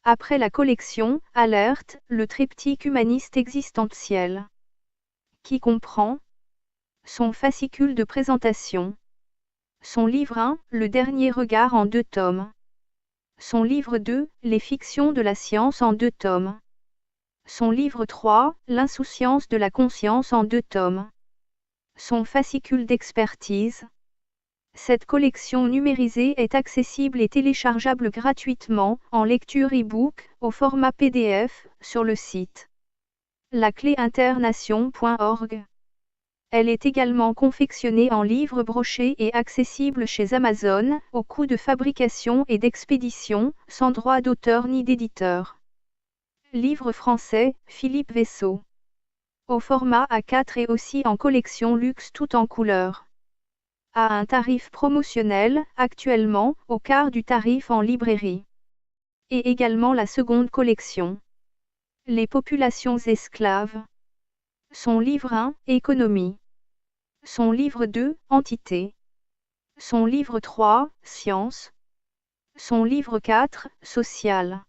Après la collection « Alerte », le triptyque humaniste existentiel, qui comprend son fascicule de présentation, son livre 1, Le dernier regard en 2 tomes, son livre 2, Les fictions de la science en 2 tomes, son livre 3, L'insouciance de la conscience en 2 tomes, son fascicule d'expertise. Cette collection numérisée est accessible et téléchargeable gratuitement, en lecture e-book, au format PDF, sur le site lacléinternation.org. Elle est également confectionnée en livre broché et accessible chez Amazon, au coût de fabrication et d'expédition, sans droit d'auteur ni d'éditeur. Livre français, Philippe Vaisseau. Au format A4 et aussi en collection luxe tout en couleur. À un tarif promotionnel, actuellement, au quart du tarif en librairie. Et également la seconde collection. Les populations esclaves. Son livre 1, Économie. Son livre 2, Entité. Son livre 3, Science. Son livre 4, Social.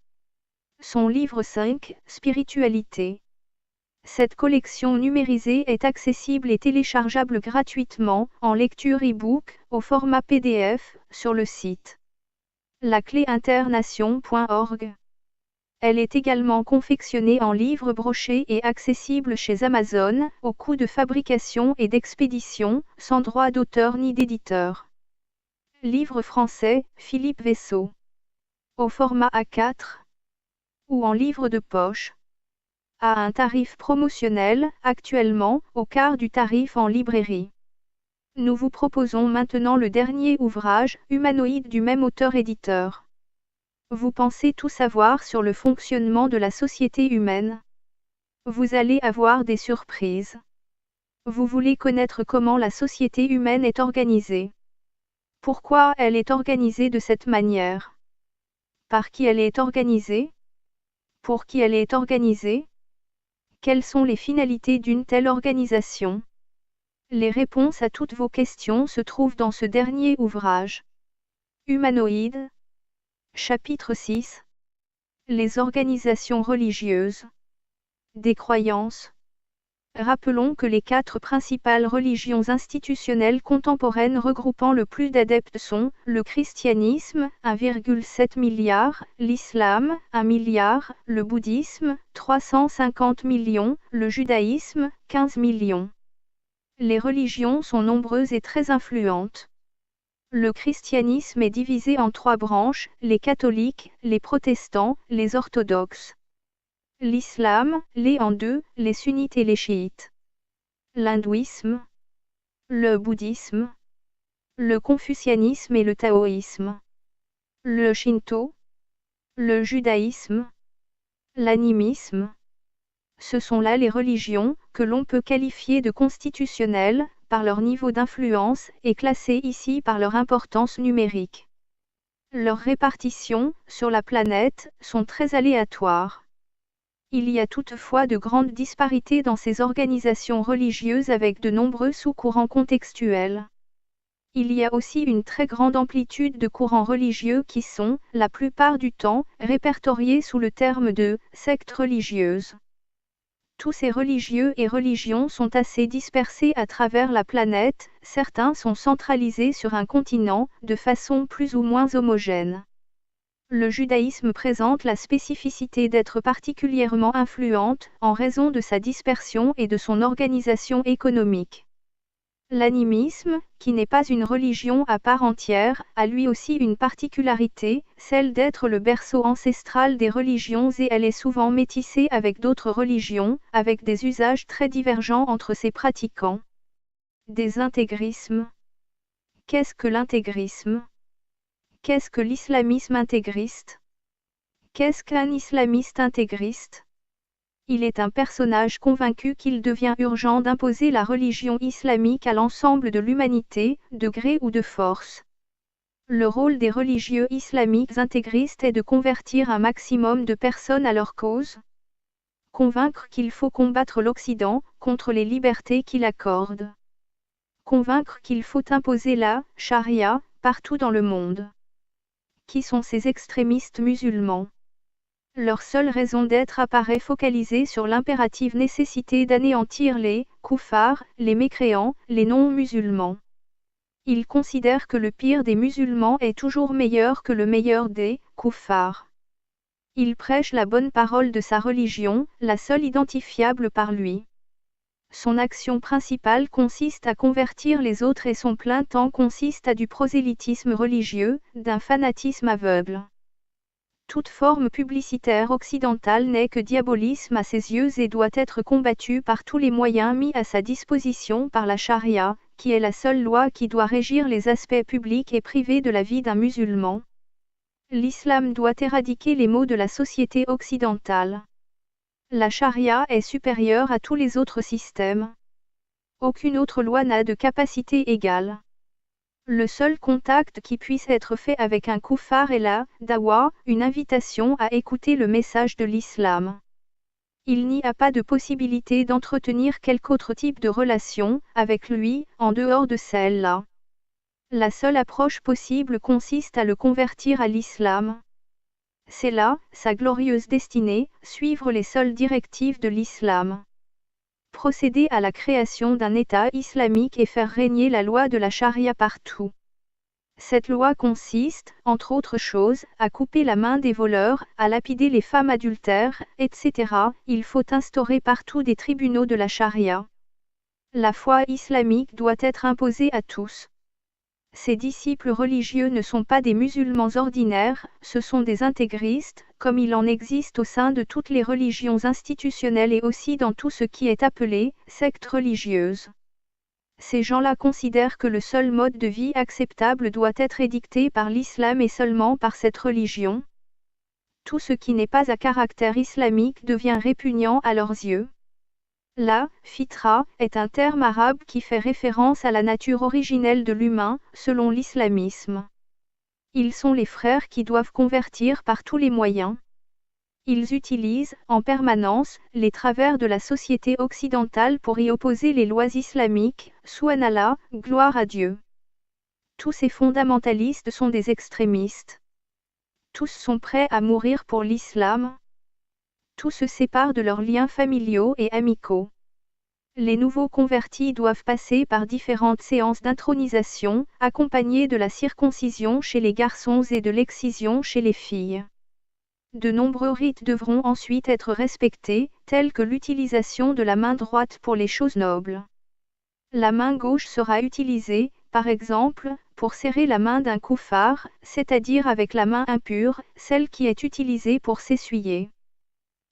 Son livre 5, Spiritualité. Cette collection numérisée est accessible et téléchargeable gratuitement, en lecture e-book, au format PDF, sur le site lacléinternation.org. Elle est également confectionnée en livre broché et accessible chez Amazon, au coût de fabrication et d'expédition, sans droit d'auteur ni d'éditeur. Livre français, Philippe Vaisseau. Au format A4 ou en livre de poche. À un tarif promotionnel, actuellement, au quart du tarif en librairie. Nous vous proposons maintenant le dernier ouvrage, Humanoïde du même auteur-éditeur. Vous pensez tout savoir sur le fonctionnement de la société humaine? Vous allez avoir des surprises. Vous voulez connaître comment la société humaine est organisée. Pourquoi elle est organisée de cette manière? Par qui elle est organisée? Pour qui elle est organisée? Quelles sont les finalités d'une telle organisation? Les réponses à toutes vos questions se trouvent dans ce dernier ouvrage. Humanoïdes. Chapitre 6. Les organisations religieuses. Des croyances. Rappelons que les 4 principales religions institutionnelles contemporaines regroupant le plus d'adeptes sont le christianisme, 1,7 milliard, l'islam, 1 milliard, le bouddhisme, 350 millions, le judaïsme, 15 millions. Les religions sont nombreuses et très influentes. Le christianisme est divisé en 3 branches, les catholiques, les protestants, les orthodoxes. L'islam, en 2, les sunnites et les chiites. L'hindouisme. Le bouddhisme. Le confucianisme et le taoïsme. Le shinto. Le judaïsme. L'animisme. Ce sont là les religions, que l'on peut qualifier de constitutionnelles, par leur niveau d'influence, et classées ici par leur importance numérique. Leurs répartitions, sur la planète, sont très aléatoires. Il y a toutefois de grandes disparités dans ces organisations religieuses avec de nombreux sous-courants contextuels. Il y a aussi une très grande amplitude de courants religieux qui sont, la plupart du temps, répertoriés sous le terme de « sectes religieuses ». Tous ces religieux et religions sont assez dispersés à travers la planète, certains sont centralisés sur un continent, de façon plus ou moins homogène. Le judaïsme présente la spécificité d'être particulièrement influente, en raison de sa dispersion et de son organisation économique. L'animisme, qui n'est pas une religion à part entière, a lui aussi une particularité, celle d'être le berceau ancestral des religions et elle est souvent métissée avec d'autres religions, avec des usages très divergents entre ses pratiquants. Des intégrismes. Qu'est-ce que l'intégrisme? Qu'est-ce que l'islamisme intégriste? Qu'est-ce qu'un islamiste intégriste? Il est un personnage convaincu qu'il devient urgent d'imposer la religion islamique à l'ensemble de l'humanité, de gré ou de force. Le rôle des religieux islamiques intégristes est de convertir un maximum de personnes à leur cause. Convaincre qu'il faut combattre l'Occident, contre les libertés qu'il accorde. Convaincre qu'il faut imposer la charia, partout dans le monde. Qui sont ces extrémistes musulmans? Leur seule raison d'être apparaît focalisée sur l'impérative nécessité d'anéantir les koufars, les mécréants, les non-musulmans. Ils considèrent que le pire des musulmans est toujours meilleur que le meilleur des koufars. Il prêche la bonne parole de sa religion, la seule identifiable par lui. Son action principale consiste à convertir les autres et son plein temps consiste à du prosélytisme religieux, d'un fanatisme aveugle. Toute forme publicitaire occidentale n'est que diabolisme à ses yeux et doit être combattue par tous les moyens mis à sa disposition par la charia, qui est la seule loi qui doit régir les aspects publics et privés de la vie d'un musulman. L'islam doit éradiquer les maux de la société occidentale. La charia est supérieure à tous les autres systèmes. Aucune autre loi n'a de capacité égale. Le seul contact qui puisse être fait avec un koufar est la dawa, une invitation à écouter le message de l'islam. Il n'y a pas de possibilité d'entretenir quelque autre type de relation avec lui, en dehors de celle-là. La seule approche possible consiste à le convertir à l'islam. C'est là, sa glorieuse destinée, suivre les seules directives de l'islam. Procéder à la création d'un État islamique et faire régner la loi de la charia partout. Cette loi consiste, entre autres choses, à couper la main des voleurs, à lapider les femmes adultères, etc. Il faut instaurer partout des tribunaux de la charia. La foi islamique doit être imposée à tous. Ses disciples religieux ne sont pas des musulmans ordinaires, ce sont des intégristes, comme il en existe au sein de toutes les religions institutionnelles et aussi dans tout ce qui est appelé secte religieuse. Ces gens-là considèrent que le seul mode de vie acceptable doit être édicté par l'islam et seulement par cette religion. Tout ce qui n'est pas à caractère islamique devient répugnant à leurs yeux. La fitra est un terme arabe qui fait référence à la nature originelle de l'humain, selon l'islamisme. Ils sont les frères qui doivent convertir par tous les moyens. Ils utilisent, en permanence, les travers de la société occidentale pour y opposer les lois islamiques, Subhanallah, gloire à Dieu. Tous ces fondamentalistes sont des extrémistes. Tous sont prêts à mourir pour l'islam. Tous se séparent de leurs liens familiaux et amicaux. Les nouveaux convertis doivent passer par différentes séances d'intronisation, accompagnées de la circoncision chez les garçons et de l'excision chez les filles. De nombreux rites devront ensuite être respectés, tels que l'utilisation de la main droite pour les choses nobles. La main gauche sera utilisée, par exemple, pour serrer la main d'un koufar, c'est-à-dire avec la main impure, celle qui est utilisée pour s'essuyer.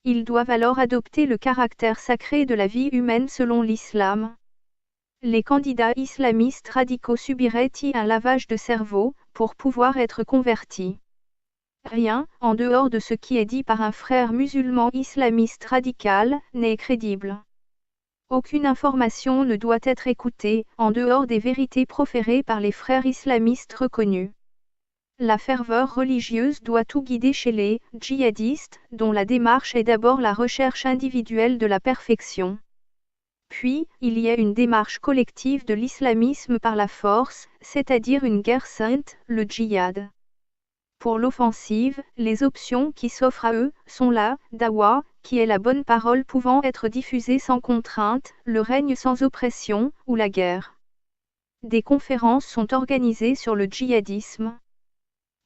Ils doivent alors adopter le caractère sacré de la vie humaine selon l'islam. Les candidats islamistes radicaux subiraient-ils un lavage de cerveau, pour pouvoir être convertis? Rien, en dehors de ce qui est dit par un frère musulman islamiste radical, n'est crédible. Aucune information ne doit être écoutée, en dehors des vérités proférées par les frères islamistes reconnus. La ferveur religieuse doit tout guider chez les djihadistes, dont la démarche est d'abord la recherche individuelle de la perfection. Puis, il y a une démarche collective de l'islamisme par la force, c'est-à-dire une guerre sainte, le djihad. Pour l'offensive, les options qui s'offrent à eux sont la dawa, qui est la bonne parole pouvant être diffusée sans contrainte, le règne sans oppression, ou la guerre. Des conférences sont organisées sur le djihadisme.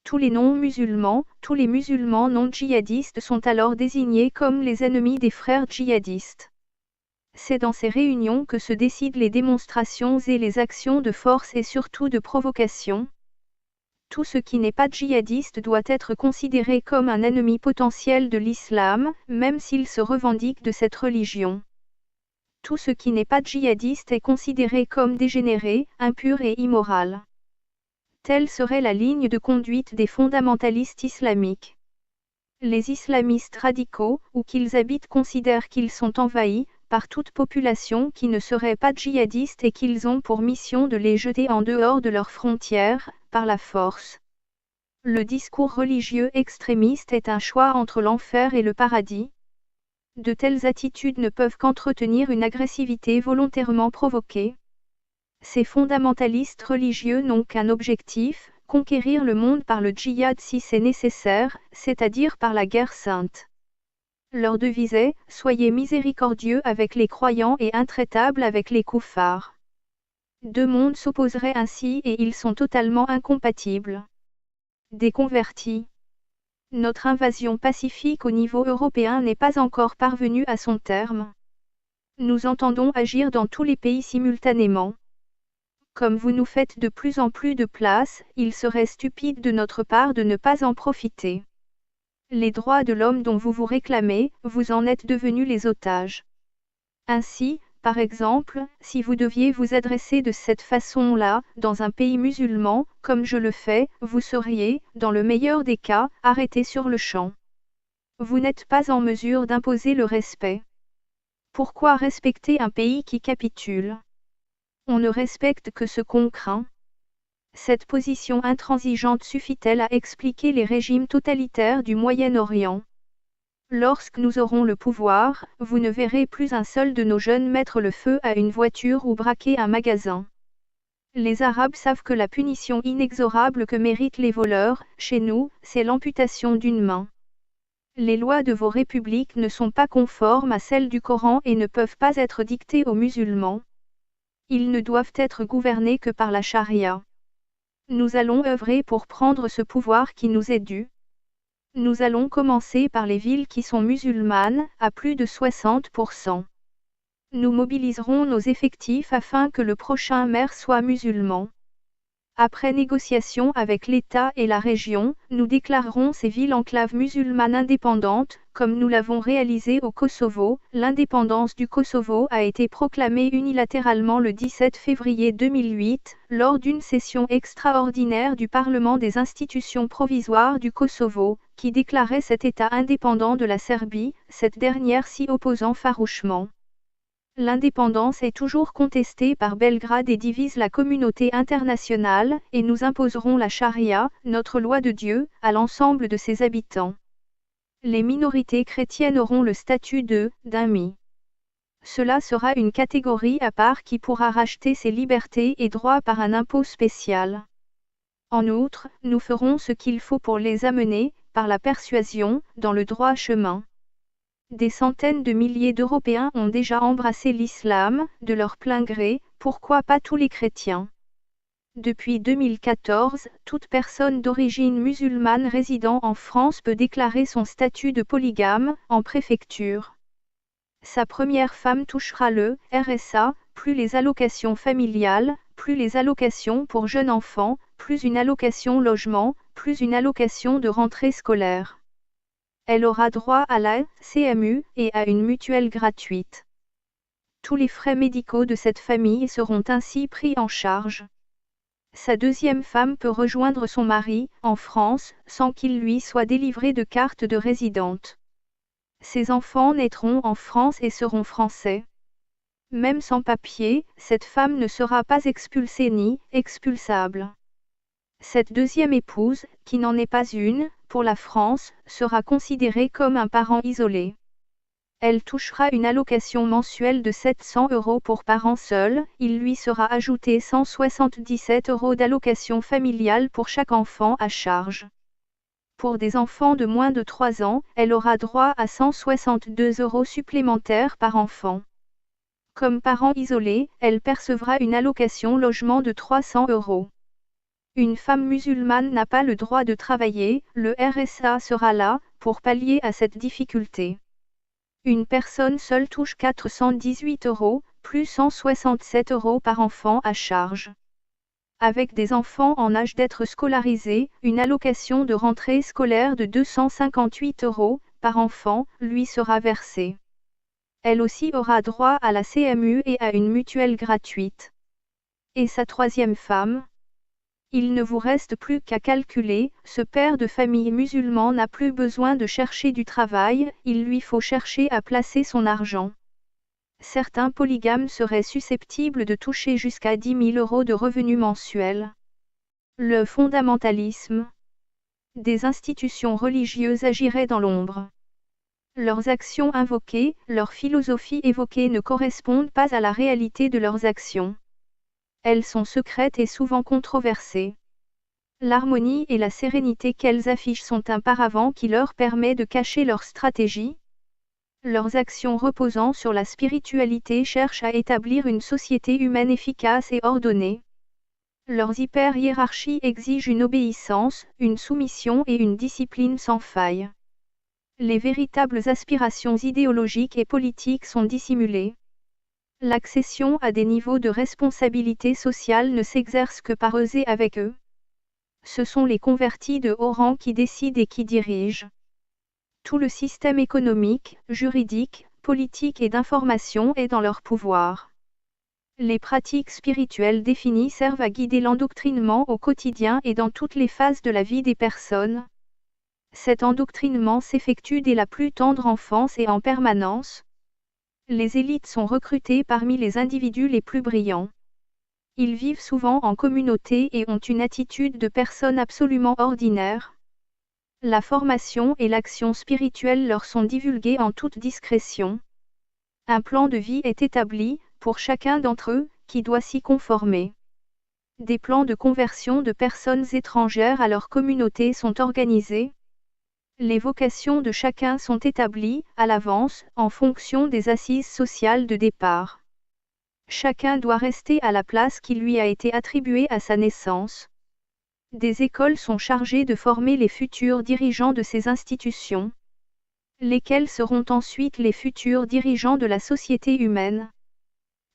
Tous les non-musulmans, tous les musulmans non-djihadistes sont alors désignés comme les ennemis des frères djihadistes. C'est dans ces réunions que se décident les démonstrations et les actions de force et surtout de provocation. Tout ce qui n'est pas djihadiste doit être considéré comme un ennemi potentiel de l'islam, même s'il se revendique de cette religion. Tout ce qui n'est pas djihadiste est considéré comme dégénéré, impur et immoral. Telle serait la ligne de conduite des fondamentalistes islamiques. Les islamistes radicaux, où qu'ils habitent, considèrent qu'ils sont envahis par toute population qui ne serait pas djihadiste et qu'ils ont pour mission de les jeter en dehors de leurs frontières, par la force. Le discours religieux extrémiste est un choix entre l'enfer et le paradis. De telles attitudes ne peuvent qu'entretenir une agressivité volontairement provoquée. Ces fondamentalistes religieux n'ont qu'un objectif, conquérir le monde par le djihad si c'est nécessaire, c'est-à-dire par la guerre sainte. Leur devise est « Soyez miséricordieux avec les croyants et intraitables avec les koufars ». Deux mondes s'opposeraient ainsi et ils sont totalement incompatibles. Des convertis. Notre invasion pacifique au niveau européen n'est pas encore parvenue à son terme. Nous entendons agir dans tous les pays simultanément. Comme vous nous faites de plus en plus de place, il serait stupide de notre part de ne pas en profiter. Les droits de l'homme dont vous vous réclamez, vous en êtes devenus les otages. Ainsi, par exemple, si vous deviez vous adresser de cette façon-là, dans un pays musulman, comme je le fais, vous seriez, dans le meilleur des cas, arrêté sur le champ. Vous n'êtes pas en mesure d'imposer le respect. Pourquoi respecter un pays qui capitule ? On ne respecte que ce qu'on craint. Cette position intransigeante suffit-elle à expliquer les régimes totalitaires du Moyen-Orient ? Lorsque nous aurons le pouvoir, vous ne verrez plus un seul de nos jeunes mettre le feu à une voiture ou braquer un magasin. Les Arabes savent que la punition inexorable que méritent les voleurs, chez nous, c'est l'amputation d'une main. Les lois de vos républiques ne sont pas conformes à celles du Coran et ne peuvent pas être dictées aux musulmans. Ils ne doivent être gouvernés que par la charia. Nous allons œuvrer pour prendre ce pouvoir qui nous est dû. Nous allons commencer par les villes qui sont musulmanes, à plus de 60%. Nous mobiliserons nos effectifs afin que le prochain maire soit musulman. Après négociation avec l'État et la région, nous déclarerons ces villes enclaves musulmanes indépendantes, comme nous l'avons réalisé au Kosovo. L'indépendance du Kosovo a été proclamée unilatéralement le 17 février 2008, lors d'une session extraordinaire du Parlement des institutions provisoires du Kosovo, qui déclarait cet État indépendant de la Serbie, cette dernière s'y opposant farouchement. L'indépendance est toujours contestée par Belgrade et divise la communauté internationale, et nous imposerons la charia, notre loi de Dieu, à l'ensemble de ses habitants. Les minorités chrétiennes auront le statut d'immi. Cela sera une catégorie à part qui pourra racheter ses libertés et droits par un impôt spécial. En outre, nous ferons ce qu'il faut pour les amener, par la persuasion, dans le droit chemin. Des centaines de milliers d'Européens ont déjà embrassé l'islam, de leur plein gré, pourquoi pas tous les chrétiens ? Depuis 2014, toute personne d'origine musulmane résidant en France peut déclarer son statut de polygame, en préfecture. Sa première femme touchera le RSA, plus les allocations familiales, plus les allocations pour jeunes enfants, plus une allocation logement, plus une allocation de rentrée scolaire. Elle aura droit à la CMU et à une mutuelle gratuite. Tous les frais médicaux de cette famille seront ainsi pris en charge. Sa deuxième femme peut rejoindre son mari, en France, sans qu'il lui soit délivré de carte de résidente. Ses enfants naîtront en France et seront français. Même sans papier, cette femme ne sera pas expulsée ni expulsable. Cette deuxième épouse, qui n'en est pas une, pour la France, sera considérée comme un parent isolé. Elle touchera une allocation mensuelle de 700 € pour parent seul, il lui sera ajouté 177 € d'allocation familiale pour chaque enfant à charge. Pour des enfants de moins de 3 ans, elle aura droit à 162 € supplémentaires par enfant. Comme parent isolé, elle percevra une allocation logement de 300 €. Une femme musulmane n'a pas le droit de travailler, le RSA sera là, pour pallier à cette difficulté. Une personne seule touche 418 €, plus 167 € par enfant à charge. Avec des enfants en âge d'être scolarisés, une allocation de rentrée scolaire de 258 € par enfant lui sera versée. Elle aussi aura droit à la CMU et à une mutuelle gratuite. Et sa troisième femme ? Il ne vous reste plus qu'à calculer, ce père de famille musulman n'a plus besoin de chercher du travail, il lui faut chercher à placer son argent. Certains polygames seraient susceptibles de toucher jusqu'à 10 000 € de revenus mensuels. Le fondamentalisme. Des institutions religieuses agiraient dans l'ombre. Leurs actions invoquées, leur philosophie évoquée ne correspondent pas à la réalité de leurs actions. Elles sont secrètes et souvent controversées. L'harmonie et la sérénité qu'elles affichent sont un paravent qui leur permet de cacher leurs stratégies. Leurs actions reposant sur la spiritualité cherchent à établir une société humaine efficace et ordonnée. Leurs hyper-hiérarchies exigent une obéissance, une soumission et une discipline sans faille. Les véritables aspirations idéologiques et politiques sont dissimulées. L'accession à des niveaux de responsabilité sociale ne s'exerce que par eux et avec eux. Ce sont les convertis de haut rang qui décident et qui dirigent. Tout le système économique, juridique, politique et d'information est dans leur pouvoir. Les pratiques spirituelles définies servent à guider l'endoctrinement au quotidien et dans toutes les phases de la vie des personnes. Cet endoctrinement s'effectue dès la plus tendre enfance et en permanence. Les élites sont recrutées parmi les individus les plus brillants. Ils vivent souvent en communauté et ont une attitude de personnes absolument ordinaires. La formation et l'action spirituelle leur sont divulguées en toute discrétion. Un plan de vie est établi, pour chacun d'entre eux, qui doit s'y conformer. Des plans de conversion de personnes étrangères à leur communauté sont organisés. Les vocations de chacun sont établies, à l'avance, en fonction des assises sociales de départ. Chacun doit rester à la place qui lui a été attribuée à sa naissance. Des écoles sont chargées de former les futurs dirigeants de ces institutions, lesquels seront ensuite les futurs dirigeants de la société humaine.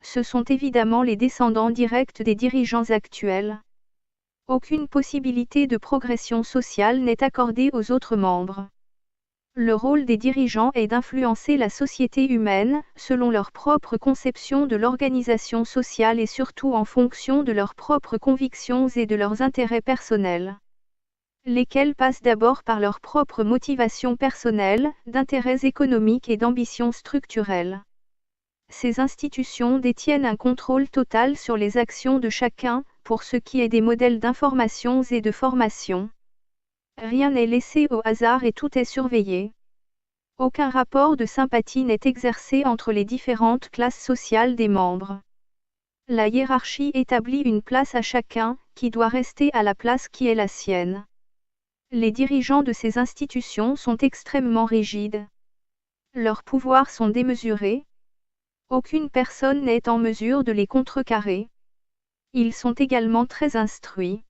Ce sont évidemment les descendants directs des dirigeants actuels. Aucune possibilité de progression sociale n'est accordée aux autres membres. Le rôle des dirigeants est d'influencer la société humaine, selon leur propre conception de l'organisation sociale et surtout en fonction de leurs propres convictions et de leurs intérêts personnels, lesquels passent d'abord par leurs propres motivations personnelles, d'intérêts économiques et d'ambitions structurelles. Ces institutions détiennent un contrôle total sur les actions de chacun, pour ce qui est des modèles d'information et de formation. Rien n'est laissé au hasard et tout est surveillé. Aucun rapport de sympathie n'est exercé entre les différentes classes sociales des membres. La hiérarchie établit une place à chacun, qui doit rester à la place qui est la sienne. Les dirigeants de ces institutions sont extrêmement rigides. Leurs pouvoirs sont démesurés. Aucune personne n'est en mesure de les contrecarrer. Ils sont également très instruits.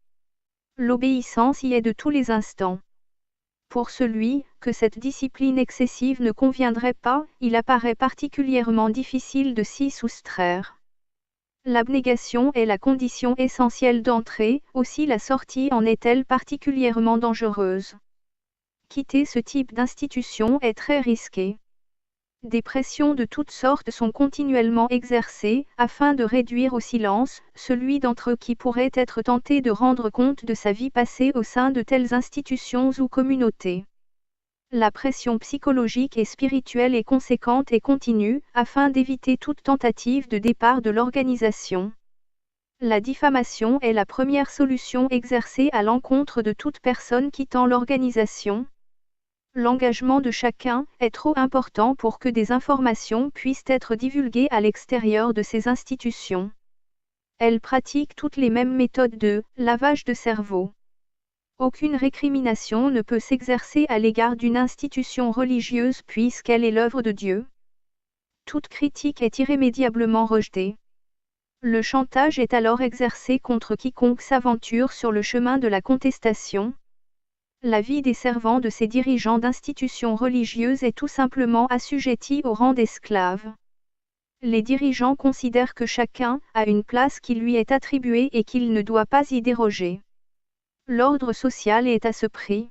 L'obéissance y est de tous les instants. Pour celui que cette discipline excessive ne conviendrait pas, il apparaît particulièrement difficile de s'y soustraire. L'abnégation est la condition essentielle d'entrée, aussi la sortie en est-elle particulièrement dangereuse. Quitter ce type d'institution est très risqué. Des pressions de toutes sortes sont continuellement exercées, afin de réduire au silence celui d'entre eux qui pourrait être tenté de rendre compte de sa vie passée au sein de telles institutions ou communautés. La pression psychologique et spirituelle est conséquente et continue, afin d'éviter toute tentative de départ de l'organisation. La diffamation est la première solution exercée à l'encontre de toute personne quittant l'organisation. L'engagement de chacun est trop important pour que des informations puissent être divulguées à l'extérieur de ces institutions. Elles pratiquent toutes les mêmes méthodes de lavage de cerveau. Aucune récrimination ne peut s'exercer à l'égard d'une institution religieuse puisqu'elle est l'œuvre de Dieu. Toute critique est irrémédiablement rejetée. Le chantage est alors exercé contre quiconque s'aventure sur le chemin de la contestation. La vie des servants de ces dirigeants d'institutions religieuses est tout simplement assujettie au rang d'esclaves. Les dirigeants considèrent que chacun a une place qui lui est attribuée et qu'il ne doit pas y déroger. L'ordre social est à ce prix.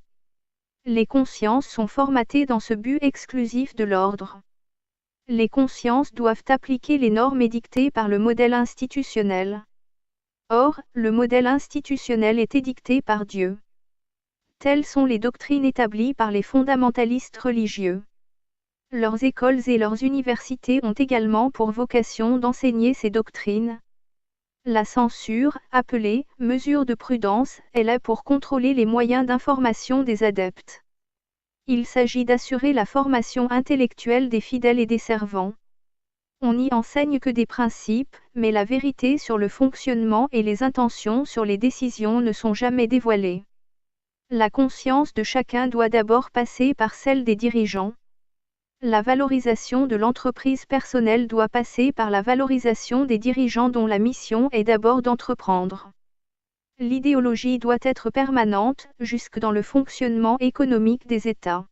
Les consciences sont formatées dans ce but exclusif de l'ordre. Les consciences doivent appliquer les normes édictées par le modèle institutionnel. Or, le modèle institutionnel est édicté par Dieu. Telles sont les doctrines établies par les fondamentalistes religieux. Leurs écoles et leurs universités ont également pour vocation d'enseigner ces doctrines. La censure, appelée « mesure de prudence », est là pour contrôler les moyens d'information des adeptes. Il s'agit d'assurer la formation intellectuelle des fidèles et des servants. On n'y enseigne que des principes, mais la vérité sur le fonctionnement et les intentions sur les décisions ne sont jamais dévoilées. La conscience de chacun doit d'abord passer par celle des dirigeants. La valorisation de l'entreprise personnelle doit passer par la valorisation des dirigeants dont la mission est d'abord d'entreprendre. L'idéologie doit être permanente, jusque dans le fonctionnement économique des États.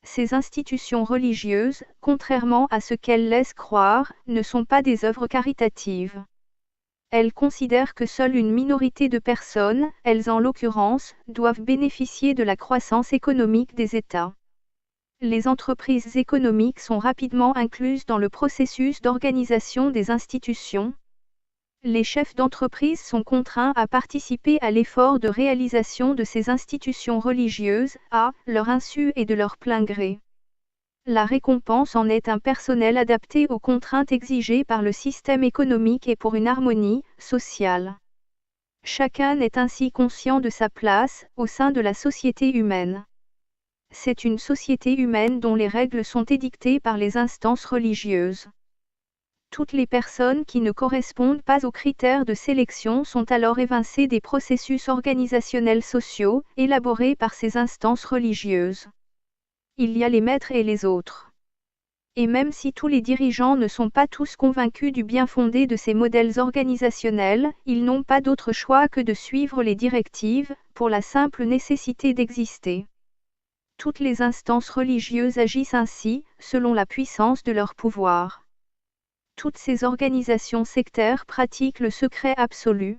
Ces institutions religieuses, contrairement à ce qu'elles laissent croire, ne sont pas des œuvres caritatives. Elles considèrent que seule une minorité de personnes, elles en l'occurrence, doivent bénéficier de la croissance économique des États. Les entreprises économiques sont rapidement incluses dans le processus d'organisation des institutions. Les chefs d'entreprise sont contraints à participer à l'effort de réalisation de ces institutions religieuses, à leur insu et de leur plein gré. La récompense en est un personnel adapté aux contraintes exigées par le système économique et pour une harmonie sociale. Chacun est ainsi conscient de sa place au sein de la société humaine. C'est une société humaine dont les règles sont édictées par les instances religieuses. Toutes les personnes qui ne correspondent pas aux critères de sélection sont alors évincées des processus organisationnels sociaux, élaborés par ces instances religieuses. Il y a les maîtres et les autres. Et même si tous les dirigeants ne sont pas tous convaincus du bien fondé de ces modèles organisationnels, ils n'ont pas d'autre choix que de suivre les directives, pour la simple nécessité d'exister. Toutes les instances religieuses agissent ainsi, selon la puissance de leur pouvoir. Toutes ces organisations sectaires pratiquent le secret absolu.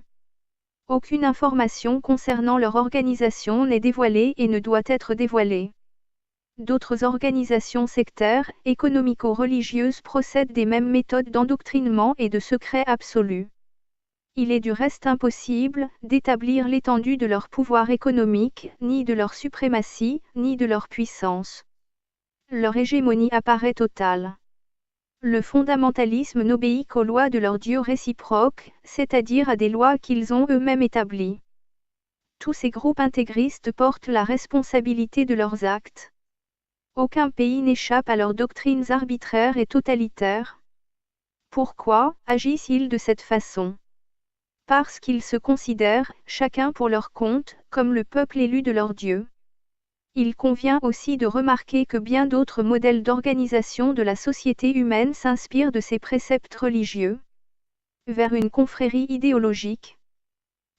Aucune information concernant leur organisation n'est dévoilée et ne doit être dévoilée. D'autres organisations sectaires, économico-religieuses procèdent des mêmes méthodes d'endoctrinement et de secret absolu. Il est du reste impossible d'établir l'étendue de leur pouvoir économique, ni de leur suprématie, ni de leur puissance. Leur hégémonie apparaît totale. Le fondamentalisme n'obéit qu'aux lois de leur Dieu réciproque, c'est-à-dire à des lois qu'ils ont eux-mêmes établies. Tous ces groupes intégristes portent la responsabilité de leurs actes. Aucun pays n'échappe à leurs doctrines arbitraires et totalitaires. Pourquoi agissent-ils de cette façon ? Parce qu'ils se considèrent, chacun pour leur compte, comme le peuple élu de leur Dieu. Il convient aussi de remarquer que bien d'autres modèles d'organisation de la société humaine s'inspirent de ces préceptes religieux. Vers une confrérie idéologique.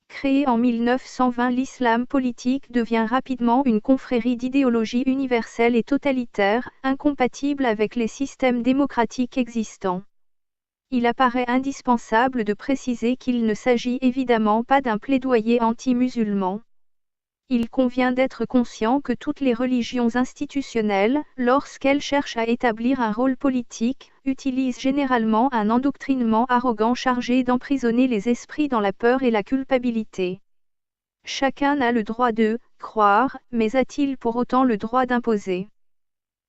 Créée en 1920, l'islam politique devient rapidement une confrérie d'idéologie universelle et totalitaire, incompatible avec les systèmes démocratiques existants. Il apparaît indispensable de préciser qu'il ne s'agit évidemment pas d'un plaidoyer anti-musulman. Il convient d'être conscient que toutes les religions institutionnelles, lorsqu'elles cherchent à établir un rôle politique, utilisent généralement un endoctrinement arrogant chargé d'emprisonner les esprits dans la peur et la culpabilité. Chacun a le droit de croire, mais a-t-il pour autant le droit d'imposer ?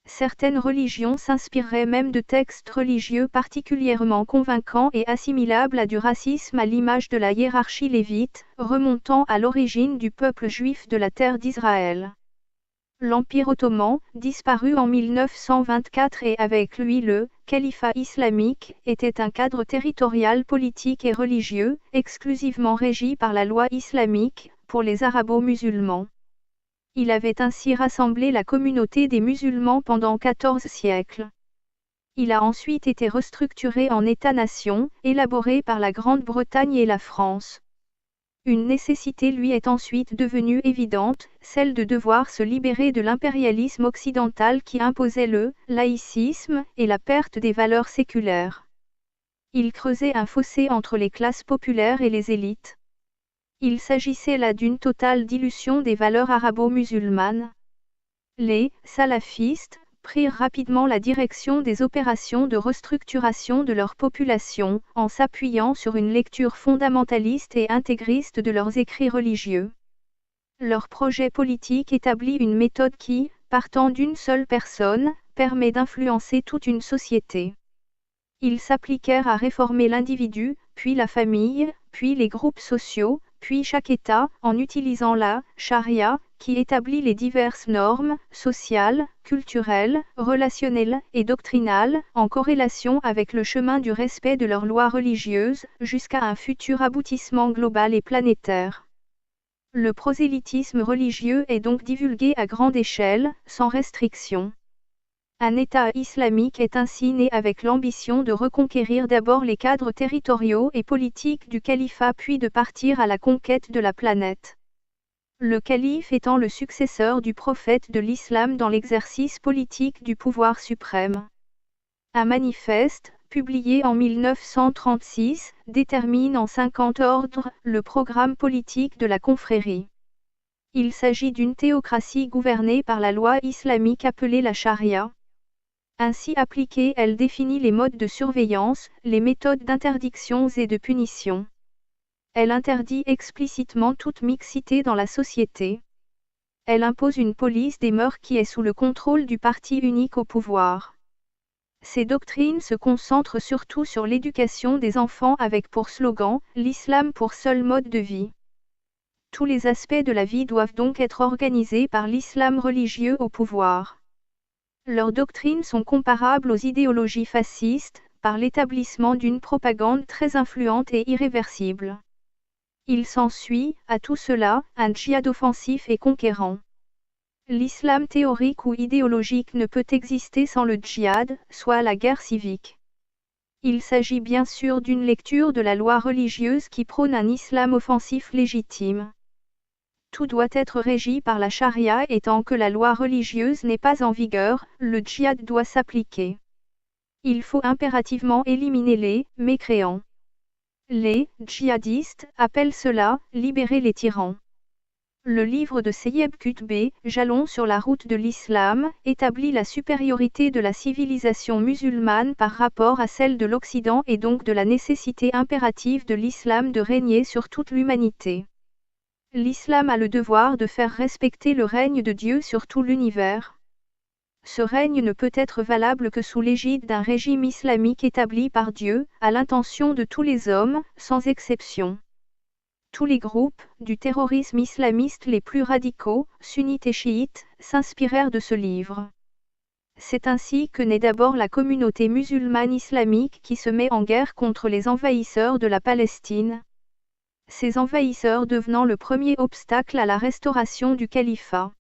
Certaines religions s'inspireraient même de textes religieux particulièrement convaincants et assimilables à du racisme à l'image de la hiérarchie lévite, remontant à l'origine du peuple juif de la terre d'Israël. L'Empire ottoman, disparu en 1924 et avec lui le califat islamique, était un cadre territorial politique et religieux, exclusivement régi par la loi islamique, pour les arabo-musulmans. Il avait ainsi rassemblé la communauté des musulmans pendant 14 siècles. Il a ensuite été restructuré en État-nation, élaboré par la Grande-Bretagne et la France. Une nécessité lui est ensuite devenue évidente, celle de devoir se libérer de l'impérialisme occidental qui imposait le laïcisme et la perte des valeurs séculaires. Il creusait un fossé entre les classes populaires et les élites. Il s'agissait là d'une totale dilution des valeurs arabo-musulmanes. Les salafistes prirent rapidement la direction des opérations de restructuration de leur population, en s'appuyant sur une lecture fondamentaliste et intégriste de leurs écrits religieux. Leur projet politique établit une méthode qui, partant d'une seule personne, permet d'influencer toute une société. Ils s'appliquèrent à réformer l'individu, puis la famille, puis les groupes sociaux, puis chaque État, en utilisant la charia, qui établit les diverses normes, sociales, culturelles, relationnelles et doctrinales, en corrélation avec le chemin du respect de leurs lois religieuses, jusqu'à un futur aboutissement global et planétaire. Le prosélytisme religieux est donc divulgué à grande échelle, sans restriction. Un État islamique est ainsi né avec l'ambition de reconquérir d'abord les cadres territoriaux et politiques du califat puis de partir à la conquête de la planète. Le calife étant le successeur du prophète de l'islam dans l'exercice politique du pouvoir suprême. Un manifeste, publié en 1936, détermine en 50 ordres le programme politique de la confrérie. Il s'agit d'une théocratie gouvernée par la loi islamique appelée la charia. Ainsi appliquée, elle définit les modes de surveillance, les méthodes d'interdiction et de punition. Elle interdit explicitement toute mixité dans la société. Elle impose une police des mœurs qui est sous le contrôle du parti unique au pouvoir. Ces doctrines se concentrent surtout sur l'éducation des enfants avec pour slogan « l'islam pour seul mode de vie ». Tous les aspects de la vie doivent donc être organisés par l'islam religieux au pouvoir. Leurs doctrines sont comparables aux idéologies fascistes, par l'établissement d'une propagande très influente et irréversible. Il s'ensuit, à tout cela, un djihad offensif et conquérant. L'islam théorique ou idéologique ne peut exister sans le djihad, soit la guerre civique. Il s'agit bien sûr d'une lecture de la loi religieuse qui prône un islam offensif légitime. Tout doit être régi par la charia et tant que la loi religieuse n'est pas en vigueur, le djihad doit s'appliquer. Il faut impérativement éliminer les mécréants. Les djihadistes appellent cela « libérer les tyrans ». Le livre de Seyyed Qutb, Jalons sur la route de l'islam, établit la supériorité de la civilisation musulmane par rapport à celle de l'Occident et donc de la nécessité impérative de l'islam de régner sur toute l'humanité. L'islam a le devoir de faire respecter le règne de Dieu sur tout l'univers. Ce règne ne peut être valable que sous l'égide d'un régime islamique établi par Dieu, à l'intention de tous les hommes, sans exception. Tous les groupes, du terrorisme islamiste les plus radicaux, sunnites et chiites, s'inspirèrent de ce livre. C'est ainsi que naît d'abord la communauté musulmane islamique qui se met en guerre contre les envahisseurs de la Palestine. Ces envahisseurs devenant le premier obstacle à la restauration du califat.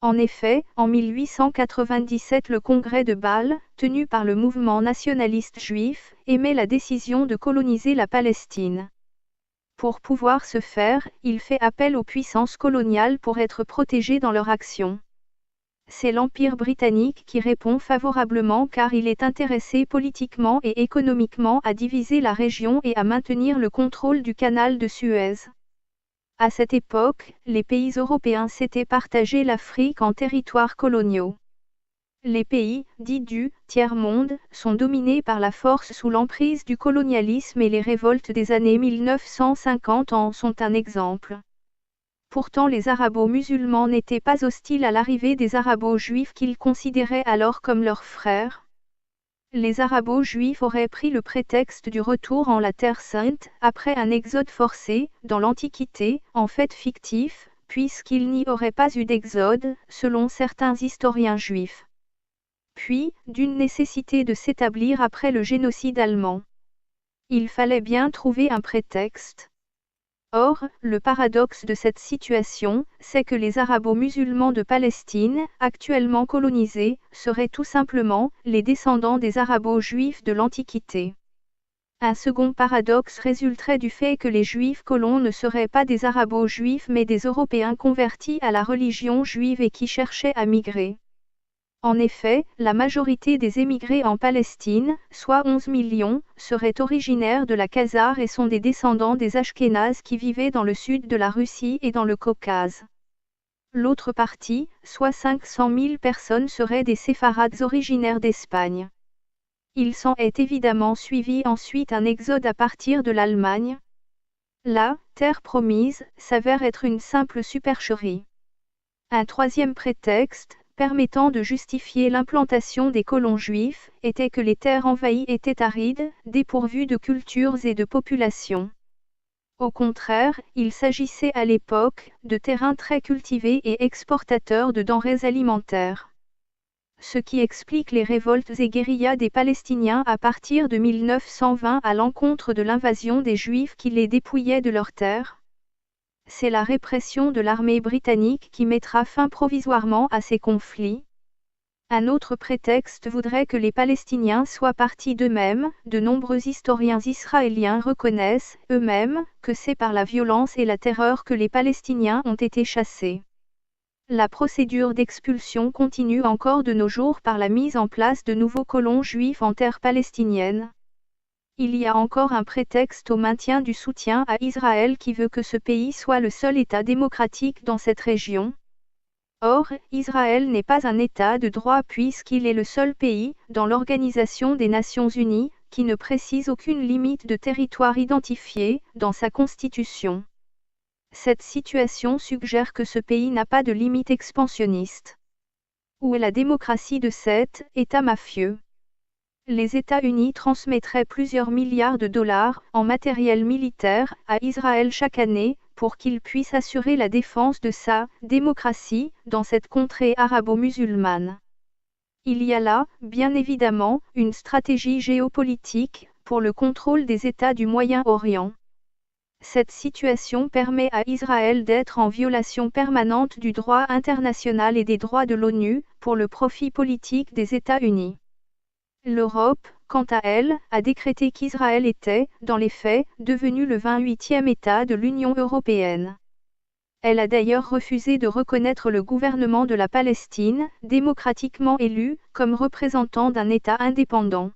En effet, en 1897 le congrès de Bâle, tenu par le mouvement nationaliste juif, émet la décision de coloniser la Palestine. Pour pouvoir ce faire, il fait appel aux puissances coloniales pour être protégé dans leur action. C'est l'Empire britannique qui répond favorablement car il est intéressé politiquement et économiquement à diviser la région et à maintenir le contrôle du canal de Suez. À cette époque, les pays européens s'étaient partagé l'Afrique en territoires coloniaux. Les pays, dits du tiers-monde, sont dominés par la force sous l'emprise du colonialisme et les révoltes des années 1950 en sont un exemple. Pourtant les arabo-musulmans n'étaient pas hostiles à l'arrivée des arabo-juifs qu'ils considéraient alors comme leurs frères. Les arabo-juifs auraient pris le prétexte du retour en la Terre Sainte, après un exode forcé, dans l'Antiquité, en fait fictif, puisqu'il n'y aurait pas eu d'exode, selon certains historiens juifs. Puis, d'une nécessité de s'établir après le génocide allemand. Il fallait bien trouver un prétexte. Or, le paradoxe de cette situation, c'est que les arabo-musulmans de Palestine, actuellement colonisés, seraient tout simplement les descendants des arabo-juifs de l'Antiquité. Un second paradoxe résulterait du fait que les juifs colons ne seraient pas des arabo-juifs mais des Européens convertis à la religion juive et qui cherchaient à migrer. En effet, la majorité des émigrés en Palestine, soit 11 millions, seraient originaires de la Khazar et sont des descendants des Ashkénazes qui vivaient dans le sud de la Russie et dans le Caucase. L'autre partie, soit 500 000 personnes seraient des séfarades originaires d'Espagne. Il s'en est évidemment suivi ensuite un exode à partir de l'Allemagne. La terre promise s'avère être une simple supercherie. Un troisième prétexte, permettant de justifier l'implantation des colons juifs, était que les terres envahies étaient arides, dépourvues de cultures et de populations. Au contraire, il s'agissait à l'époque de terrains très cultivés et exportateurs de denrées alimentaires. Ce qui explique les révoltes et guérillas des Palestiniens à partir de 1920 à l'encontre de l'invasion des Juifs qui les dépouillaient de leurs terres. C'est la répression de l'armée britannique qui mettra fin provisoirement à ces conflits. Un autre prétexte voudrait que les Palestiniens soient partis d'eux-mêmes. De nombreux historiens israéliens reconnaissent, eux-mêmes, que c'est par la violence et la terreur que les Palestiniens ont été chassés. La procédure d'expulsion continue encore de nos jours par la mise en place de nouveaux colons juifs en terre palestinienne. Il y a encore un prétexte au maintien du soutien à Israël qui veut que ce pays soit le seul État démocratique dans cette région. Or, Israël n'est pas un État de droit puisqu'il est le seul pays, dans l'Organisation des Nations Unies, qui ne précise aucune limite de territoire identifiée, dans sa constitution. Cette situation suggère que ce pays n'a pas de limite expansionniste. Où est la démocratie de cet État mafieux? Les États-Unis transmettraient plusieurs milliards de dollars en matériel militaire à Israël chaque année, pour qu'il puisse assurer la défense de sa démocratie dans cette contrée arabo-musulmane. Il y a là, bien évidemment, une stratégie géopolitique pour le contrôle des États du Moyen-Orient. Cette situation permet à Israël d'être en violation permanente du droit international et des droits de l'ONU, pour le profit politique des États-Unis. L'Europe, quant à elle, a décrété qu'Israël était, dans les faits, devenu le 28e État de l'Union européenne. Elle a d'ailleurs refusé de reconnaître le gouvernement de la Palestine, démocratiquement élu, comme représentant d'un État indépendant.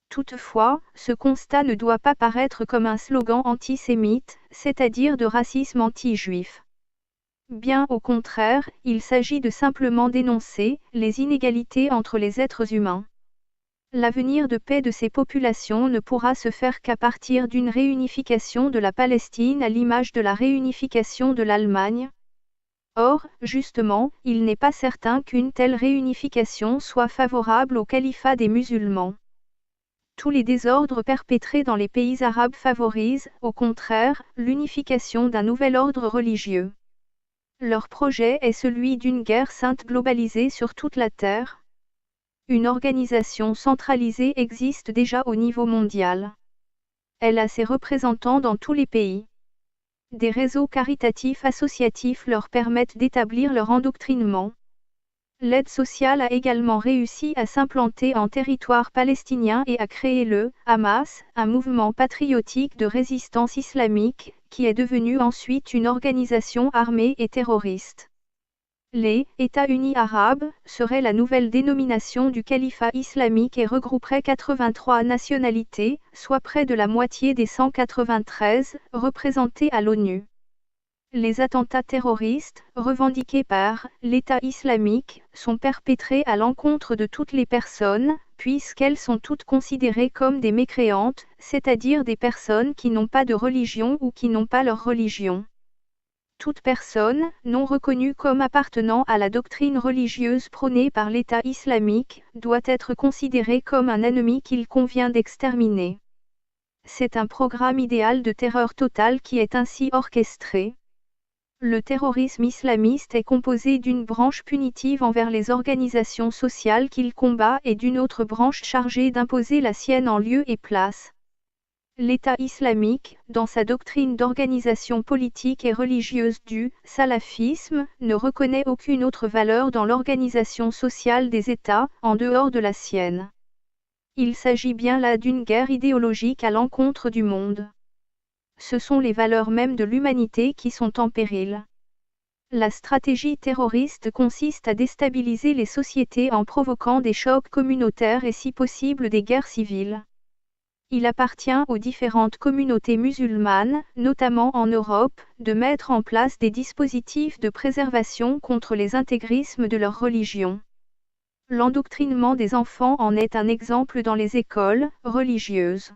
Toutefois, ce constat ne doit pas paraître comme un slogan antisémite, c'est-à-dire de racisme anti-juif. Bien au contraire, il s'agit de simplement dénoncer les inégalités entre les êtres humains. L'avenir de paix de ces populations ne pourra se faire qu'à partir d'une réunification de la Palestine à l'image de la réunification de l'Allemagne. Or, justement, il n'est pas certain qu'une telle réunification soit favorable au califat des musulmans. Tous les désordres perpétrés dans les pays arabes favorisent, au contraire, l'unification d'un nouvel ordre religieux. Leur projet est celui d'une guerre sainte globalisée sur toute la terre. Une organisation centralisée existe déjà au niveau mondial. Elle a ses représentants dans tous les pays. Des réseaux caritatifs associatifs leur permettent d'établir leur endoctrinement. L'aide sociale a également réussi à s'implanter en territoire palestinien et à créer le Hamas, un mouvement patriotique de résistance islamique, qui est devenu ensuite une organisation armée et terroriste. Les États-Unis arabes seraient la nouvelle dénomination du califat islamique et regrouperait 83 nationalités, soit près de la moitié des 193 représentées à l'ONU. Les attentats terroristes, revendiqués par l'État islamique, sont perpétrés à l'encontre de toutes les personnes, puisqu'elles sont toutes considérées comme des mécréantes, c'est-à-dire des personnes qui n'ont pas de religion ou qui n'ont pas leur religion. Toute personne, non reconnue comme appartenant à la doctrine religieuse prônée par l'État islamique, doit être considérée comme un ennemi qu'il convient d'exterminer. C'est un programme idéal de terreur totale qui est ainsi orchestré. Le terrorisme islamiste est composé d'une branche punitive envers les organisations sociales qu'il combat et d'une autre branche chargée d'imposer la sienne en lieu et place. L'État islamique, dans sa doctrine d'organisation politique et religieuse du salafisme, ne reconnaît aucune autre valeur dans l'organisation sociale des États, en dehors de la sienne. Il s'agit bien là d'une guerre idéologique à l'encontre du monde. Ce sont les valeurs mêmes de l'humanité qui sont en péril. La stratégie terroriste consiste à déstabiliser les sociétés en provoquant des chocs communautaires et si possible des guerres civiles. Il appartient aux différentes communautés musulmanes, notamment en Europe, de mettre en place des dispositifs de préservation contre les intégrismes de leur religion. L'endoctrinement des enfants en est un exemple dans les écoles religieuses.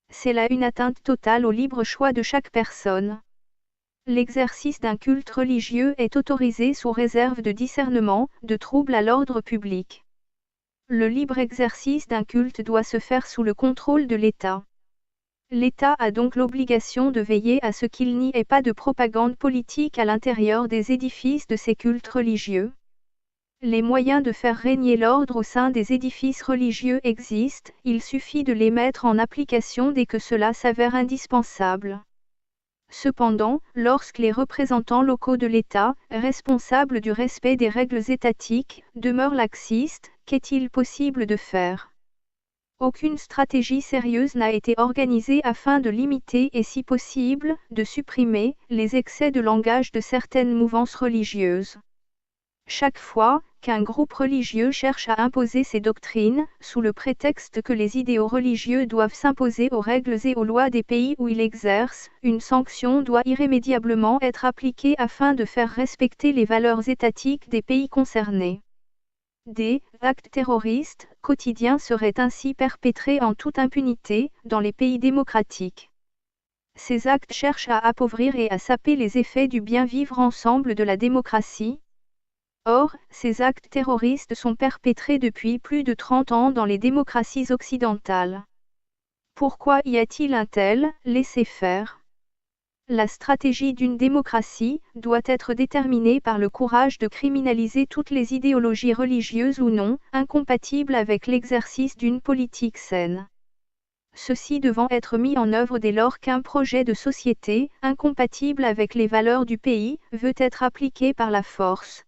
C'est là une atteinte totale au libre choix de chaque personne. L'exercice d'un culte religieux est autorisé sous réserve de discernement, de troubles à l'ordre public. Le libre exercice d'un culte doit se faire sous le contrôle de l'État. L'État a donc l'obligation de veiller à ce qu'il n'y ait pas de propagande politique à l'intérieur des édifices de ces cultes religieux. Les moyens de faire régner l'ordre au sein des édifices religieux existent, il suffit de les mettre en application dès que cela s'avère indispensable. Cependant, lorsque les représentants locaux de l'État, responsables du respect des règles étatiques, demeurent laxistes, qu'est-il possible de faire ? Aucune stratégie sérieuse n'a été organisée afin de limiter et si possible, de supprimer, les excès de langage de certaines mouvances religieuses. Chaque fois qu'un groupe religieux cherche à imposer ses doctrines, sous le prétexte que les idéaux religieux doivent s'imposer aux règles et aux lois des pays où il exerce, une sanction doit irrémédiablement être appliquée afin de faire respecter les valeurs étatiques des pays concernés. Des actes terroristes quotidiens seraient ainsi perpétrés en toute impunité dans les pays démocratiques. Ces actes cherchent à appauvrir et à saper les effets du bien vivre ensemble de la démocratie. Or, ces actes terroristes sont perpétrés depuis plus de 30 ans dans les démocraties occidentales. Pourquoi y a-t-il un tel laisser-faire ? La stratégie d'une démocratie doit être déterminée par le courage de criminaliser toutes les idéologies religieuses ou non, incompatibles avec l'exercice d'une politique saine. Ceci devant être mis en œuvre dès lors qu'un projet de société, incompatible avec les valeurs du pays, veut être appliqué par la force.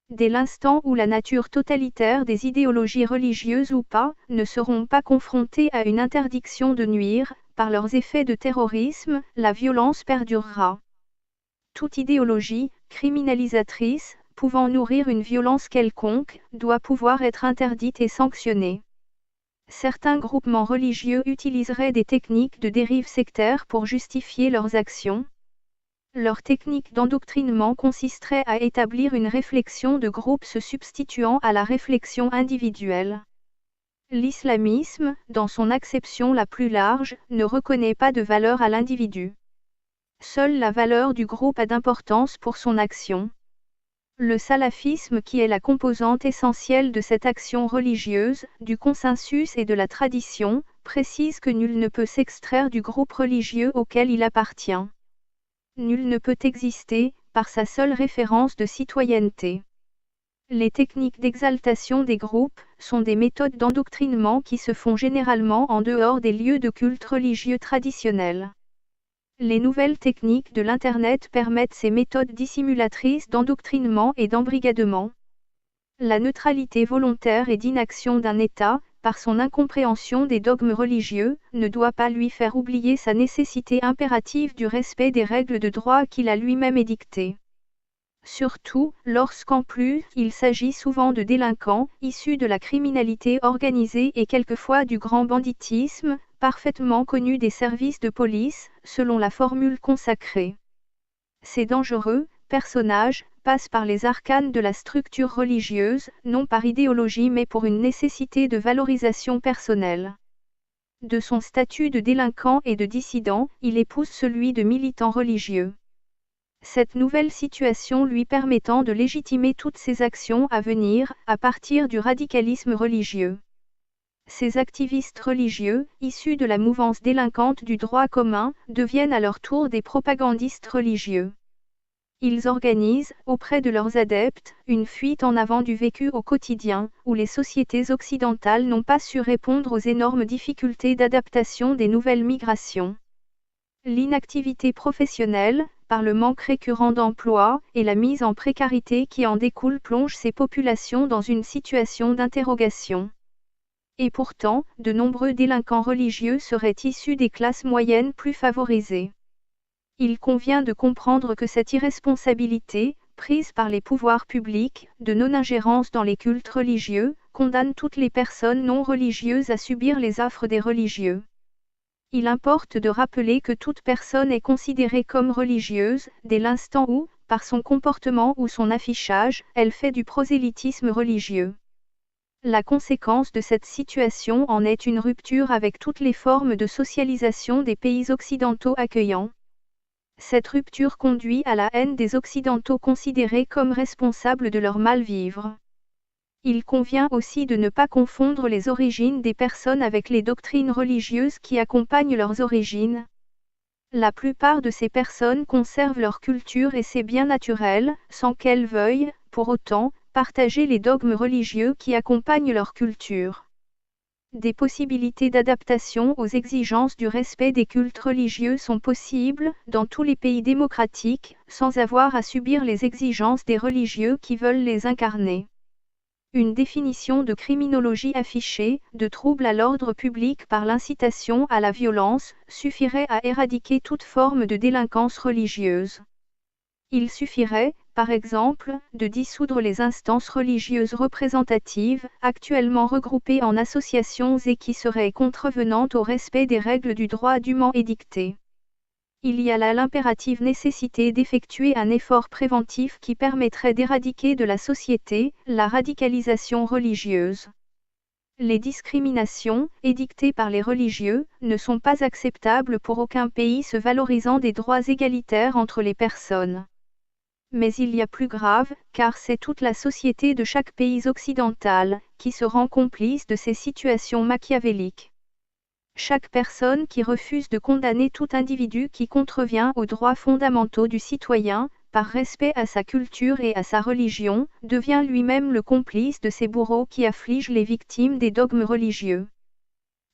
Dès l'instant où la nature totalitaire des idéologies religieuses ou pas, ne seront pas confrontées à une interdiction de nuire, par leurs effets de terrorisme, la violence perdurera. Toute idéologie, criminalisatrice, pouvant nourrir une violence quelconque, doit pouvoir être interdite et sanctionnée. Certains groupements religieux utiliseraient des techniques de dérive sectaire pour justifier leurs actions. Leur technique d'endoctrinement consisterait à établir une réflexion de groupe se substituant à la réflexion individuelle. L'islamisme, dans son acception la plus large, ne reconnaît pas de valeur à l'individu. Seule la valeur du groupe a d'importance pour son action. Le salafisme, qui est la composante essentielle de cette action religieuse, du consensus et de la tradition, précise que nul ne peut s'extraire du groupe religieux auquel il appartient. Nul ne peut exister, par sa seule référence de citoyenneté. Les techniques d'exaltation des groupes sont des méthodes d'endoctrinement qui se font généralement en dehors des lieux de culte religieux traditionnels. Les nouvelles techniques de l'Internet permettent ces méthodes dissimulatrices d'endoctrinement et d'embrigadement. La neutralité volontaire et d'inaction d'un État, par son incompréhension des dogmes religieux, ne doit pas lui faire oublier sa nécessité impérative du respect des règles de droit qu'il a lui-même édictées. Surtout, lorsqu'en plus, il s'agit souvent de délinquants, issus de la criminalité organisée et quelquefois du grand banditisme, parfaitement connus des services de police, selon la formule consacrée. Ces dangereux personnages passent par les arcanes de la structure religieuse, non par idéologie mais pour une nécessité de valorisation personnelle. De son statut de délinquant et de dissident, il épouse celui de militant religieux. Cette nouvelle situation lui permettant de légitimer toutes ses actions à venir, à partir du radicalisme religieux. Ces activistes religieux, issus de la mouvance délinquante du droit commun, deviennent à leur tour des propagandistes religieux. Ils organisent, auprès de leurs adeptes, une fuite en avant du vécu au quotidien, où les sociétés occidentales n'ont pas su répondre aux énormes difficultés d'adaptation des nouvelles migrations. L'inactivité professionnelle, par le manque récurrent d'emploi, et la mise en précarité qui en découle plonge ces populations dans une situation d'interrogation. Et pourtant, de nombreux délinquants religieux seraient issus des classes moyennes plus favorisées. Il convient de comprendre que cette irresponsabilité, prise par les pouvoirs publics, de non-ingérence dans les cultes religieux, condamne toutes les personnes non religieuses à subir les affres des religieux. Il importe de rappeler que toute personne est considérée comme religieuse, dès l'instant où, par son comportement ou son affichage, elle fait du prosélytisme religieux. La conséquence de cette situation en est une rupture avec toutes les formes de socialisation des pays occidentaux accueillants. Cette rupture conduit à la haine des Occidentaux considérés comme responsables de leur mal-vivre. Il convient aussi de ne pas confondre les origines des personnes avec les doctrines religieuses qui accompagnent leurs origines. La plupart de ces personnes conservent leur culture et c'est bien naturel, sans qu'elles veuillent, pour autant, partager les dogmes religieux qui accompagnent leur culture. Des possibilités d'adaptation aux exigences du respect des cultes religieux sont possibles dans tous les pays démocratiques, sans avoir à subir les exigences des religieux qui veulent les incarner. Une définition de criminologie affichée, de trouble à l'ordre public par l'incitation à la violence, suffirait à éradiquer toute forme de délinquance religieuse. Il suffirait, par exemple, de dissoudre les instances religieuses représentatives, actuellement regroupées en associations et qui seraient contrevenantes au respect des règles du droit dûment édictées. Il y a là l'impérative nécessité d'effectuer un effort préventif qui permettrait d'éradiquer de la société la radicalisation religieuse. Les discriminations, édictées par les religieux, ne sont pas acceptables pour aucun pays se valorisant des droits égalitaires entre les personnes. Mais il y a plus grave, car c'est toute la société de chaque pays occidental qui se rend complice de ces situations machiavéliques. Chaque personne qui refuse de condamner tout individu qui contrevient aux droits fondamentaux du citoyen, par respect à sa culture et à sa religion, devient lui-même le complice de ces bourreaux qui affligent les victimes des dogmes religieux.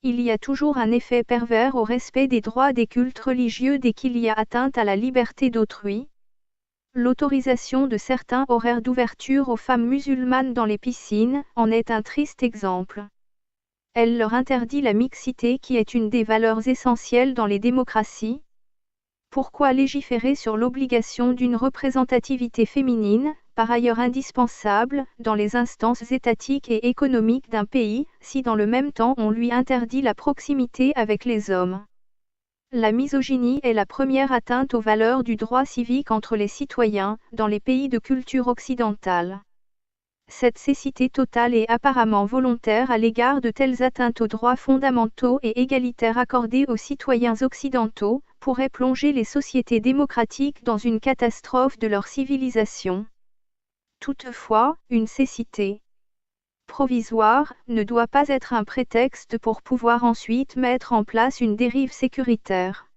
Il y a toujours un effet pervers au respect des droits des cultes religieux dès qu'il y a atteinte à la liberté d'autrui. L'autorisation de certains horaires d'ouverture aux femmes musulmanes dans les piscines en est un triste exemple. Elle leur interdit la mixité qui est une des valeurs essentielles dans les démocraties. Pourquoi légiférer sur l'obligation d'une représentativité féminine, par ailleurs indispensable, dans les instances étatiques et économiques d'un pays, si dans le même temps on lui interdit la proximité avec les hommes? La misogynie est la première atteinte aux valeurs du droit civique entre les citoyens, dans les pays de culture occidentale. Cette cécité totale et apparemment volontaire à l'égard de telles atteintes aux droits fondamentaux et égalitaires accordés aux citoyens occidentaux, pourrait plonger les sociétés démocratiques dans une catastrophe de leur civilisation. Toutefois, une cécité provisoire ne doit pas être un prétexte pour pouvoir ensuite mettre en place une dérive sécuritaire.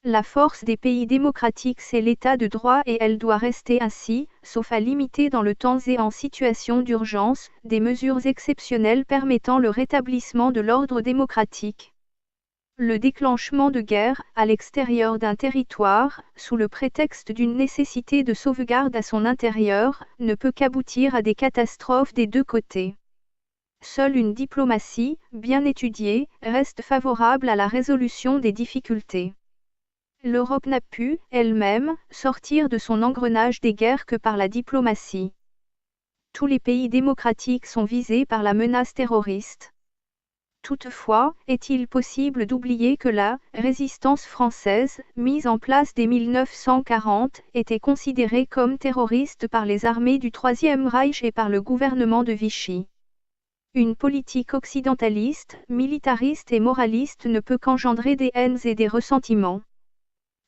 La force des pays démocratiques c'est l'état de droit et elle doit rester ainsi, sauf à limiter dans le temps et en situation d'urgence, des mesures exceptionnelles permettant le rétablissement de l'ordre démocratique. Le déclenchement de guerre, à l'extérieur d'un territoire, sous le prétexte d'une nécessité de sauvegarde à son intérieur, ne peut qu'aboutir à des catastrophes des deux côtés. Seule une diplomatie, bien étudiée, reste favorable à la résolution des difficultés. L'Europe n'a pu, elle-même, sortir de son engrenage des guerres que par la diplomatie. Tous les pays démocratiques sont visés par la menace terroriste. Toutefois, est-il possible d'oublier que la résistance française, mise en place dès 1940, était considérée comme terroriste par les armées du Troisième Reich et par le gouvernement de Vichy? Une politique occidentaliste, militariste et moraliste ne peut qu'engendrer des haines et des ressentiments.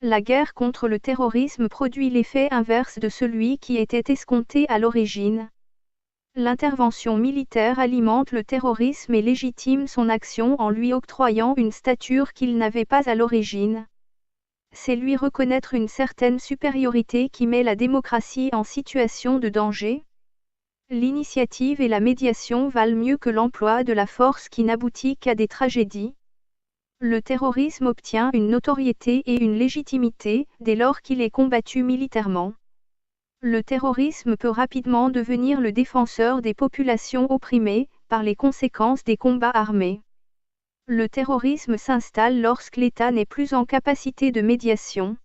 La guerre contre le terrorisme produit l'effet inverse de celui qui était escompté à l'origine. L'intervention militaire alimente le terrorisme et légitime son action en lui octroyant une stature qu'il n'avait pas à l'origine. C'est lui reconnaître une certaine supériorité qui met la démocratie en situation de danger. L'initiative et la médiation valent mieux que l'emploi de la force qui n'aboutit qu'à des tragédies. Le terrorisme obtient une notoriété et une légitimité dès lors qu'il est combattu militairement. Le terrorisme peut rapidement devenir le défenseur des populations opprimées, par les conséquences des combats armés. Le terrorisme s'installe lorsque l'État n'est plus en capacité de médiation.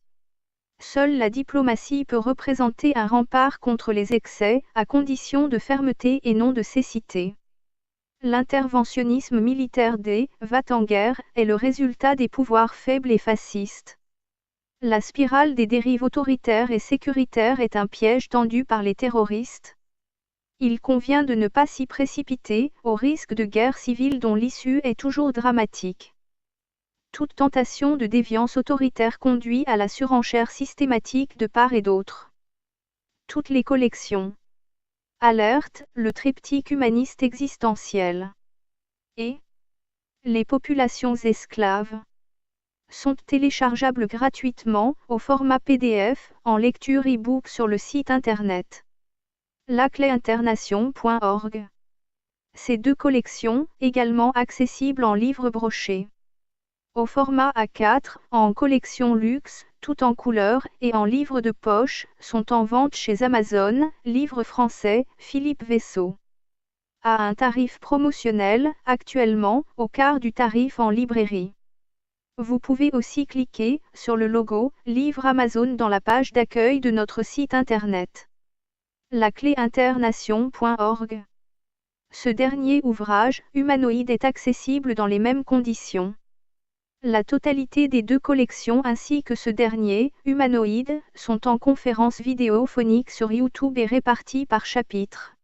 Seule la diplomatie peut représenter un rempart contre les excès, à condition de fermeté et non de cécité. L'interventionnisme militaire va-t-en-guerre est le résultat des pouvoirs faibles et fascistes. La spirale des dérives autoritaires et sécuritaires est un piège tendu par les terroristes. Il convient de ne pas s'y précipiter, au risque de guerre civile dont l'issue est toujours dramatique. Toute tentation de déviance autoritaire conduit à la surenchère systématique de part et d'autre. Toutes les collections Alerte, le triptyque humaniste existentiel. Et les populations esclaves sont téléchargeables gratuitement, au format PDF, en lecture e-book sur le site internet lacléinternation.org. Ces deux collections, également accessibles en livre broché au format A4, en collection luxe, tout en couleur et en livre de poche, sont en vente chez Amazon, livre français, Philippe Vaisseau. À un tarif promotionnel, actuellement, au quart du tarif en librairie. Vous pouvez aussi cliquer sur le logo « Livre Amazon » dans la page d'accueil de notre site internet lacléinternation.org. Ce dernier ouvrage, humanoïde, est accessible dans les mêmes conditions. La totalité des deux collections ainsi que ce dernier, humanoïde, sont en conférence vidéophonique sur YouTube et répartis par chapitre.